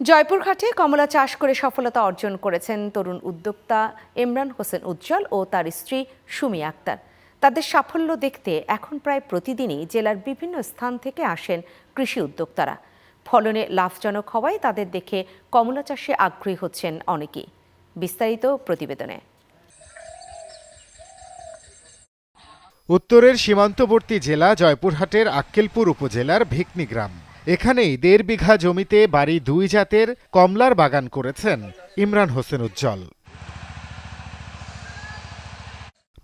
জয়পুরহাটে কমলা চাষ করে সফলতা অর্জন করেছেন তরুণ উদ্যোক্তা ইমরান হোসেন উজ্জ্বল ও তার স্ত্রী সুমি আক্তার। তাদের সাফল্য দেখতে এখন প্রায় প্রতিদিনই জেলার বিভিন্ন স্থান থেকে আসেন কৃষি উদ্যোক্তারা। ফলনে লাভজনক হওয়ায় তাদের দেখে কমলা চাষে আগ্রহী হচ্ছেন অনেকেই। বিস্তারিত প্রতিবেদনে। উত্তরের সীমান্তবর্তী জেলা জয়পুরহাটের আক্কেলপুর উপজেলার ভিকনি গ্রাম। এখানেই ১.৫ বিঘা জমিতে বাড়ি ২ জাতের কমলার বাগান করেছেন ইমরান হোসেন উজ্জ্বল।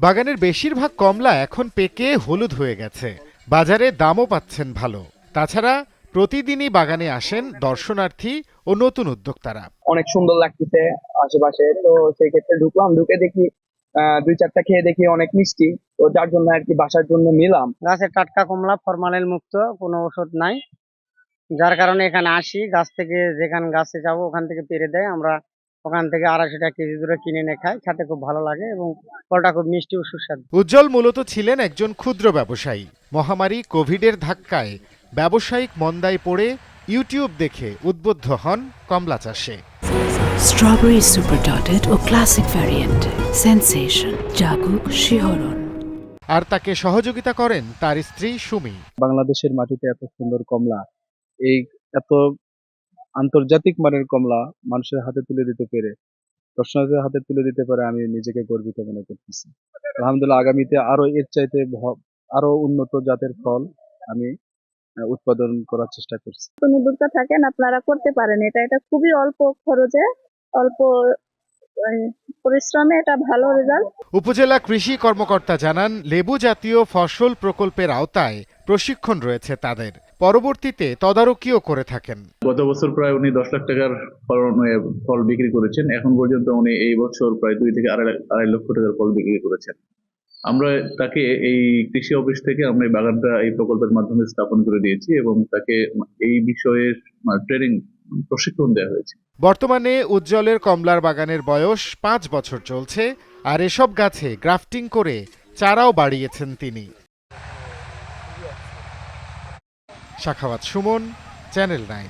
বাগানের বেশিরভাগ কমলা এখন পেকে হলুদ হয়ে গেছে, বাজারে দামও পাচ্ছেন ভালো। তাছাড়া প্রতিদিনই বাগানে আসেন দর্শনার্থী ও নতুন উদ্যোক্তারা। অনেক সুন্দর লাগতেছে আশেপাশে, তো সেই ক্ষেত্রে ঢুকলাম, ঢুকে দেখি ২-৪টা খেয়ে দেখি অনেক মিষ্টি, তো যার জন্য আর কি বাসার জন্য নিলাম। গাছের টাটকা কমলা, ফরমালিন মুক্ত, কোনো ওষুধ নাই, যার কারণে এখানে আসি। গাছ থেকে যেখানে গাছে যাবো ওখান থেকে পেরে দেয়, আমরা ওখান থেকে ২৫০ টাকা কেজি দূরে কিনে এনে খাই। খেতে খুব ভালো লাগে এবং ফলটা খুব মিষ্টি ও সুস্বাদু। উজ্জ্বল মূলত ছিলেন একজন ক্ষুদ্র ব্যবসায়ী। মহামারী কোভিডের ধাক্কায় ব্যবসায়িক মন্দায় পড়ে ইউটিউব দেখে উদ্বুদ্ধ হন কমলা চাষে। স্ট্রবেরি সুপার ডটেড ও ক্লাসিক ভ্যারিয়েন্ট সেন্সেশন জাগুক শিহরণ। আর তাকে সহযোগিতা করেন তার স্ত্রী সুমি। বাংলাদেশের মাটিতে এত সুন্দর কমলা, এই এত আন্তর্জাতিক মানের কমলা মানুষের হাতে তুলে দিতে পেরে, দর্শনার্থীদের হাতে তুলে দিতে পারে, আমি নিজেকে গর্বিত মনে করতেছি। আলহামদুলিল্লাহ, আগামীতে আরো এর চাইতে আরো উন্নত জাতের ফল আমি উৎপাদন করার চেষ্টা করছি। উদ্যোক্তা থাকেন, আপনারা করতে পারেন। এটা খুবই অল্প খরচে, অল্প পরিশ্রমে এটা ভালো রেজাল্ট। উপজেলা কৃষি কর্মকর্তা জানান, লেবু জাতীয় ফসল প্রকল্পের আওতায় প্রশিক্ষণ রয়েছে তাদের। পরবর্তীতে তদারকিও করে থাকেন। গত বছর প্রায় উনি ১০ লাখ টাকার ফল বিক্রি করেছেন। এখন পর্যন্ত উনি এই বছর প্রায় ২ থেকে আড়াই লক্ষ টাকার ফল বিক্রি করেছেন। আমরা তাকে এই কৃষি অফিস থেকে আমরা এই বাগানটা এই প্রকল্পের মাধ্যমে স্থাপন করে দিয়েছি এবং তাকে এই বিষয়ে ট্রেনিং প্রশিক্ষণ দেওয়া হয়েছে। বর্তমানে উজ্জ্বলের কমলার বাগানের বয়স ৫ বছর চলছে, আর এসব গাছে গ্রাফটিং করে চারাও বাড়িয়েছেন তিনি। সাখাওয়াত সুমন, চ্যানেল ৯।